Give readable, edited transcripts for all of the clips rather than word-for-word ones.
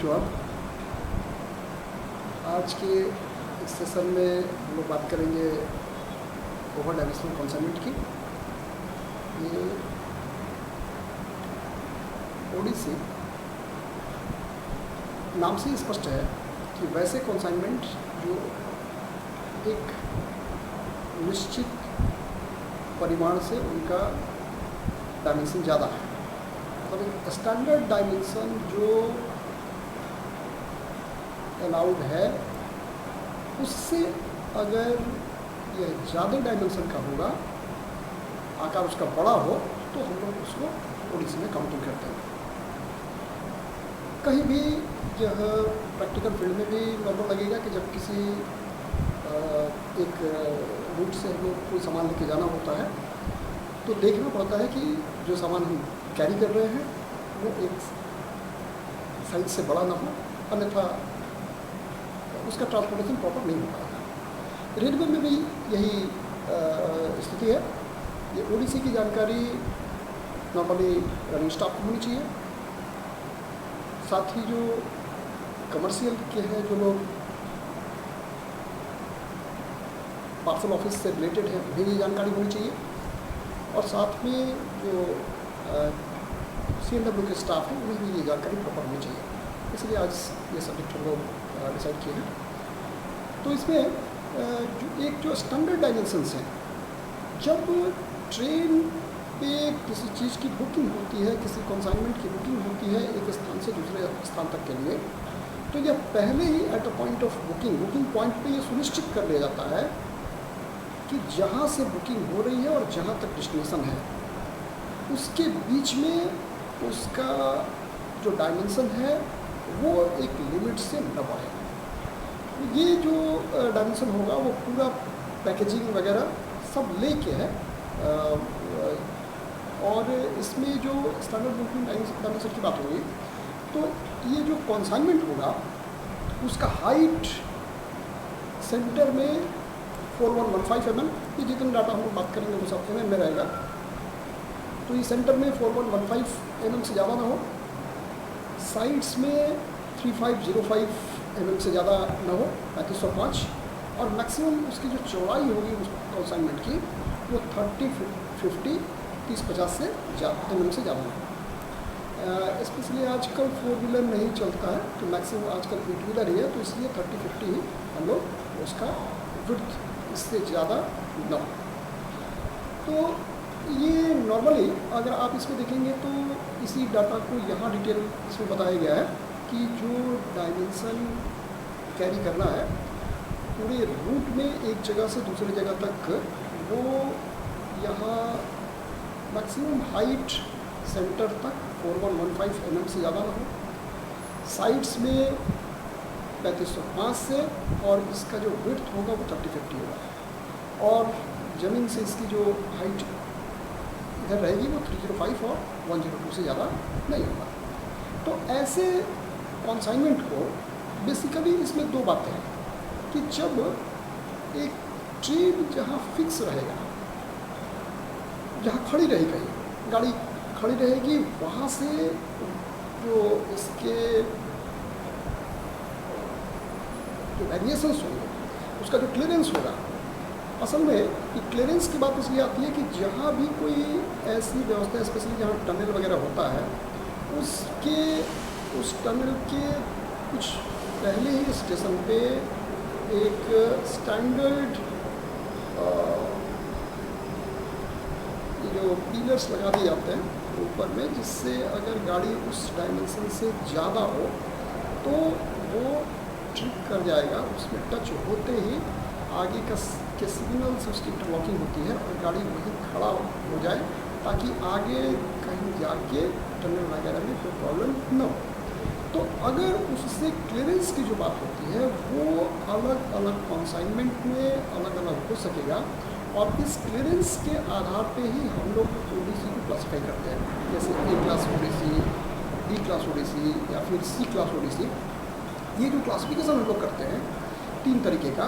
You all. आज के इस सेशन में हम लोग बात करेंगे ओवर डायमेंशनल कंसाइनमेंट की। ये ओडीसी नाम से स्पष्ट है कि वैसे कंसाइनमेंट जो एक निश्चित परिमाण से उनका डायमेंशन ज़्यादा है, मतलब एक स्टैंडर्ड डायमेंशन जो अलाउड है उससे अगर यह ज़्यादा डायमेंशन का होगा, आकार उसका बड़ा हो, तो हम लोग उसको ओडीसी में काउंटिंग करते हैं। कहीं भी यह प्रैक्टिकल फील्ड में भी नॉर्मल लगेगा कि जब किसी एक रूट से हमें कोई सामान लेके जाना होता है तो देखना पड़ता है कि जो सामान हम कैरी कर रहे हैं वो एक साइज से बड़ा ना हो, अन्यथा उसका ट्रांसपोर्टेशन प्रॉपर नहीं हो पाएगा। रेलवे में भी यही स्थिति है। ये ओडीसी की जानकारी नॉर्मली रनिंग स्टाफ को होनी चाहिए। साथ ही जो कमर्शियल के हैं, जो लोग पार्सल ऑफिस से रिलेटेड है, उन्हें ये जानकारी होनी चाहिए। और साथ में जो CNW के स्टाफ हैं उन्हें भी ये जानकारी प्रॉपर होनी चाहिए। इसलिए आज ये सब्जेक्ट हम लोग डिसाइड किए हैं। तो इसमें जो स्टैंडर्ड डायमेंशंस हैं, जब ट्रेन पे किसी चीज़ की बुकिंग होती है, किसी कंसाइनमेंट की बुकिंग होती है एक स्थान से दूसरे स्थान तक के लिए, तो यह पहले ही at a point of booking point पे ये सुनिश्चित कर लिया जाता है कि जहाँ से बुकिंग हो रही है और जहाँ तक डेस्टिनेशन है उसके बीच में उसका जो डायमेंशन है वो एक लिमिट से न बढ़े। ये जो डायमेंशन होगा वो पूरा पैकेजिंग वगैरह सब लेके है। और इसमें जो स्टैंडर्ड बुकिंग डायमेंशन की बात होगी तो ये जो कंसाइनमेंट होगा उसका हाइट सेंटर में 4115 mm, ये जितने डाटा हम लोग बात करेंगे वो सब mm में रहेगा। तो ये सेंटर में 4115 mm से ज़्यादा ना हो, साइड्स में 3505 mm से ज़्यादा ना हो, 3505, और मैक्सिमम उसकी जो चौड़ाई होगी उस कंसाइनमेंट की वो 30-50 से mm से ज़्यादा हो। स्पेशली आजकल 4 व्हीलर नहीं चलता है तो मैक्सिमम आजकल 8 व्हीलर ही है, तो इसलिए 30-50 ही हम लोग उसका विड्थ इससे ज़्यादा न हो। तो ये नॉर्मली अगर आप इसमें देखेंगे तो इसी डाटा को यहाँ डिटेल इसमें बताया गया है कि जो डायमेंशन कैरी करना है पूरे रूट में एक जगह से दूसरी जगह तक, वो यहाँ मैक्सिमम हाइट सेंटर तक 4115 mm से ज़्यादा ना हो, साइड्स में 3505 से, और इसका जो विड्थ होगा वो 30-50 होगा, और ज़मीन से इसकी जो हाइट इधर रहेगी वो 305 और 102 से ज़्यादा नहीं होगा। तो ऐसे कंसाइनमेंट को बेसिकली इसमें दो बातें हैं कि जब एक ट्रेन जहाँ फिक्स रहेगा, जहाँ खड़ी रहेगी, गाड़ी खड़ी रहेगी, वहाँ से जो इसके जो वेरिएशंस होंगे, उसका जो क्लियरेंस होगा, असल में ये क्लियरेंस की बात इसलिए आती है कि जहाँ भी कोई ऐसी व्यवस्था, स्पेशली जहाँ टनल वगैरह होता है, उस टनल के कुछ पहले ही स्टेशन पे एक स्टैंडर्ड जो पिलर्स लगा दिए जाते हैं ऊपर में, जिससे अगर गाड़ी उस डायमेंशन से ज़्यादा हो तो वो ट्रिप कर जाएगा, उसमें टच होते ही आगे के सिग्नल से उसकी इंटरलॉकिंग होती है और गाड़ी वहीं खड़ा हो जाए, ताकि आगे कहीं जाके टनल वगैरह में कोई प्रॉब्लम न हो। तो अगर उससे क्लियरेंस की जो बात होती है वो अलग अलग कंसाइनमेंट में अलग अलग हो सकेगा, और इस क्लियरेंस के आधार पे ही हम लोग ओडीसी को क्लासीफाई करते हैं, जैसे A class ODC, B class ODC या फिर C क्लास ओडीसी। ये जो क्लासिफिकेशन हम लोग करते हैं 3 तरीके का,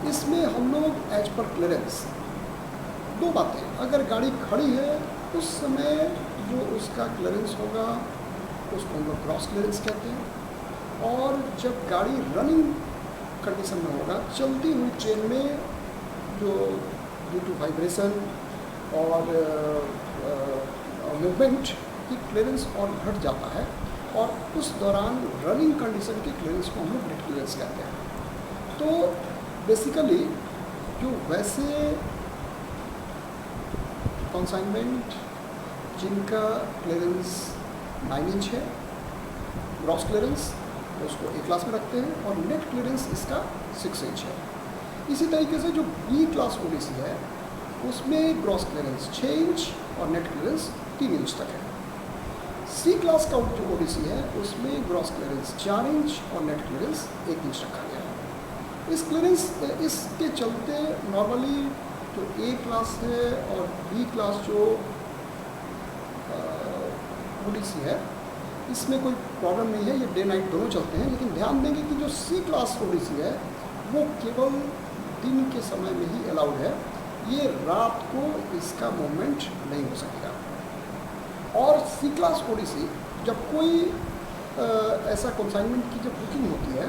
इसमें हम लोग एज पर क्लियरेंस दो बातें, अगर गाड़ी खड़ी है उस समय जो उसका क्लियरेंस होगा उसको हम लोग क्रॉस क्लियरेंस कहते हैं, और जब गाड़ी रनिंग कंडीशन में होगा, चलती हुई ट्रेन में जो ड्यू टू वाइब्रेशन और मूवमेंट की क्लियरेंस और घट जाता है, और उस दौरान रनिंग कंडीशन की क्लियरेंस को हम लोग नेट क्लियरेंस कहते हैं। तो बेसिकली जो वैसे कंसाइनमेंट जिनका क्लियरेंस 9 इंच है, ग्रॉस क्लियरेंस, उसको ए क्लास में रखते हैं, और नेट क्लियरेंस इसका 6 इंच है। इसी तरीके से जो बी क्लास ओडीसी है उसमें ग्रॉस क्लियरेंस 6 इंच और नेट क्लियरेंस 3 इंच तक है। सी क्लास का जो ओडीसी है उसमें ग्रॉस क्लियरेंस 4 इंच और नेट क्लियरेंस 1 इंच रखा गया है। इस क्लियरेंस इसके चलते नॉर्मली जो ए क्लास है और बी क्लास जो ओडीसी है इसमें कोई प्रॉब्लम नहीं है, ये डे नाइट दोनों चलते हैं। लेकिन ध्यान देंगे कि जो सी क्लास ओडीसी है वो केवल दिन के समय में ही अलाउड है, ये रात को इसका मूवमेंट नहीं हो सकेगा। और सी क्लास ओडीसी जब कोई ऐसा कंसाइनमेंट की जब बुकिंग होती है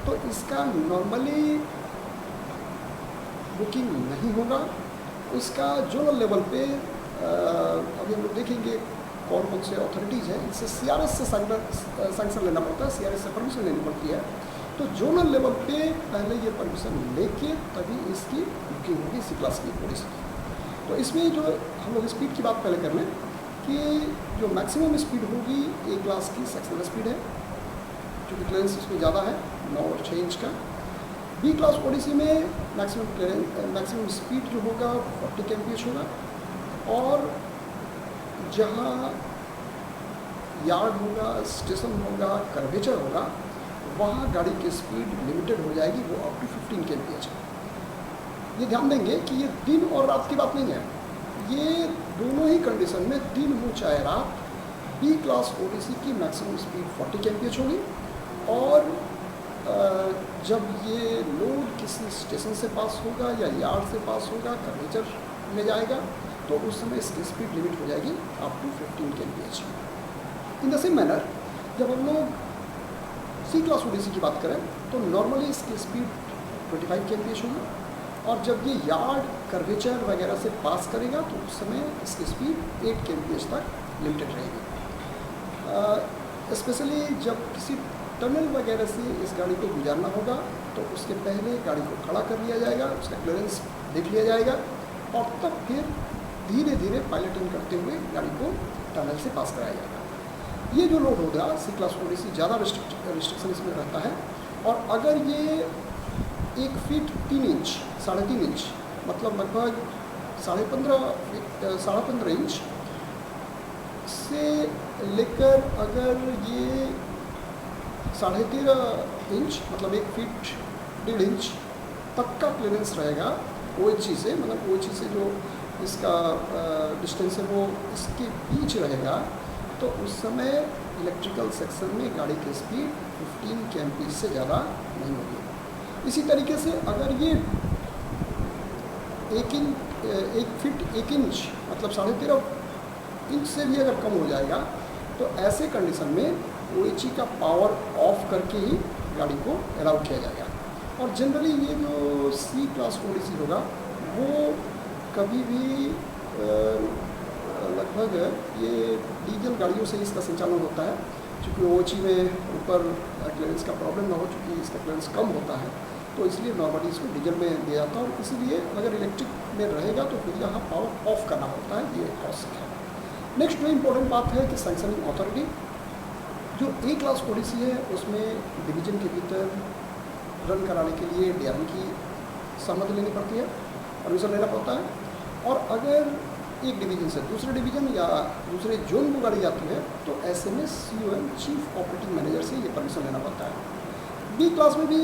तो इसका नॉर्मली बुकिंग नहीं होगा। उसका जोनल लेवल पे अभी हम लोग देखेंगे कौन कौन से अथॉरिटीज़ हैं, इससे सीआरएस से सैंक्शन लेना पड़ता है, सीआरएस से परमिशन लेनी पड़ती है। तो जोनल लेवल पे पहले ये परमिशन लेके तभी इसकी बुकिंग होगी सी क्लास की ओडीसी की। तो इसमें जो हम लोग स्पीड की बात पहले कर लें कि जो मैक्सिमम स्पीड होगी ए क्लास की सेक्शनल स्पीड है, क्योंकि क्लियरेंस इसमें ज़्यादा है 9 और 6 इंच का। बी क्लास ओडीसी में मैक्सिमम स्पीड जो होगा 40 kmph होगा, और जहाँ यार्ड होगा, स्टेशन होगा, कर्वेचर होगा, वहाँ गाड़ी की स्पीड लिमिटेड हो जाएगी, वो अप टू 15 kmph है। ये ध्यान देंगे कि ये दिन और रात की बात नहीं है, ये दोनों ही कंडीशन में, दिन हो चाहे रात, बी क्लास ओडीसी की मैक्सिमम स्पीड 40 kmph होगी। और जब ये लोड किसी स्टेशन से पास होगा या यार्ड से पास होगा, कर्वेचर में जाएगा, तो उस समय इसकी स्पीड लिमिट हो जाएगी up to 15 kmph। In the same manner जब हम लोग सी क्लास ओडीसी की बात करें तो नॉर्मली इसकी स्पीड 25 kmph होगी, और जब ये यार्ड, कर्वेचर वगैरह से पास करेगा तो उस समय इसकी स्पीड 8 kmph तक लिमिटेड रहेगी। स्पेशली जब किसी टनल वगैरह से इस गाड़ी को गुजारना होगा तो उसके पहले गाड़ी को खड़ा कर लिया जाएगा, उसका क्लियरेंस देख लिया जाएगा, और तब फिर धीरे धीरे पायलटिंग करते हुए गाड़ी को टनल से पास कराया जाएगा। ये जो लोड होगा सी क्लास ओडीसी ज़्यादा रिस्ट्रिक्शन इसमें रहता है। और अगर ये 1 फीट 3 इंच, 3.5 इंच, मतलब लगभग 15.5 इंच से लेकर अगर ये 13.5 इंच, मतलब 1 फीट 1.5 इंच तक का क्लियरेंस रहेगा ओएचई से, मतलब ओएचई से जो इसका डिस्टेंस है वो इसके बीच रहेगा, तो उस समय इलेक्ट्रिकल सेक्शन में गाड़ी की स्पीड 15 kmph से ज़्यादा नहीं होगी। इसी तरीके से अगर ये 1 फीट 1 इंच, मतलब 13.5 इंच से भी अगर कम हो जाएगा तो ऐसे कंडीशन में ओएचई का पावर ऑफ करके ही गाड़ी को अलाउ किया जाएगा। और जनरली ये जो सी क्लास ओडीसी होगा वो कभी भी लगभग ये डीजल गाड़ियों से इसका संचालन होता है, क्योंकि ओएचई में ऊपर क्लियरेंस का प्रॉब्लम ना हो, चूँकि इसका क्लियरेंस कम होता है, तो इसलिए नॉर्मली इसको डीजल में दिया जाता है। और इसीलिए अगर इलेक्ट्रिक में रहेगा तो फिर यहाँ पावर ऑफ करना पड़ता है, ये आवश्यक है। नेक्स्ट जो इम्पोर्टेंट बात है कि सैंक्शनिंग अथॉरिटी, जो ए क्लास ओडीसी है उसमें डिवीज़न के भीतर रन कराने के लिए डीआरएम की सहमति लेनी पड़ती है, परमिशन लेना पड़ता है। और अगर एक डिवीज़न से दूसरे डिवीज़न या दूसरे जोन को गाड़ी जाती है तो SMS COM chief operating manager से ये परमिशन लेना पड़ता है। बी क्लास में भी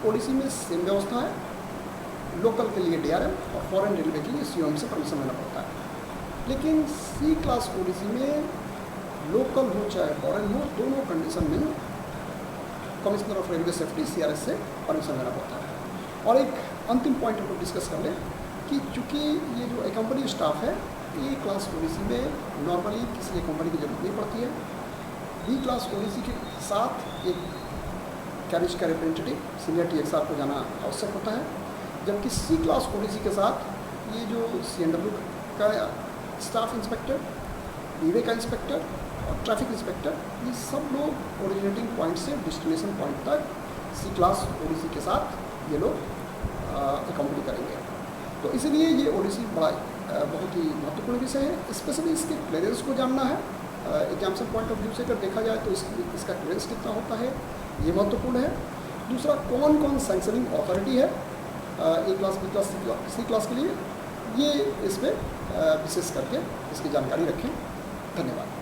ओडीसी में सेम व्यवस्था है, लोकल के लिए डीआरएम और फॉरेन रेलवे के लिए सीओएम से परमिशन लेना पड़ता है। लेकिन सी क्लास ओडीसी में लोकल हो चाहे फॉरेन हो, दोनों कंडीशन में commissioner of railway safety CRS से परमिशन लेना पड़ता है। और एक अंतिम पॉइंट हम लोग डिस्कस कर लें कि चूँकि ये जो एकम्पनी स्टाफ है ए क्लास ओडीसी में नॉर्मली किसी एकम्पनी की जरूरत नहीं पड़ती है। बी क्लास ओडीसी के साथ एक कैरिज का रिप्रेजेंटेटिव सीनियर टीएक्सआर को जाना आवश्यक होता है, जबकि सी क्लास ओडीसी के साथ ये जो CNW का स्टाफ इंस्पेक्टर, ईवे का इंस्पेक्टर और ट्रैफिक इंस्पेक्टर, ये सब लोग ओरिजिनेटिंग पॉइंट से डेस्टिनेशन पॉइंट तक सी क्लास ओडीसी के साथ ये लोग अकाउंट करेंगे। तो इसीलिए ये ओडीसी बड़ा बहुत ही महत्वपूर्ण विषय है। स्पेशली इसके क्लियरेंस को जानना है। एग्जाम्पल पॉइंट ऑफ व्यू से अगर देखा जाए तो इसका क्लियरेंस कितना होता है, ये महत्वपूर्ण है। दूसरा, कौन कौन सैंक्शनिंग अथॉरिटी है ए क्लास, बी क्लास, सी क्लास के लिए, ये इसमें विशेष करके इसकी जानकारी रखें। धन्यवाद।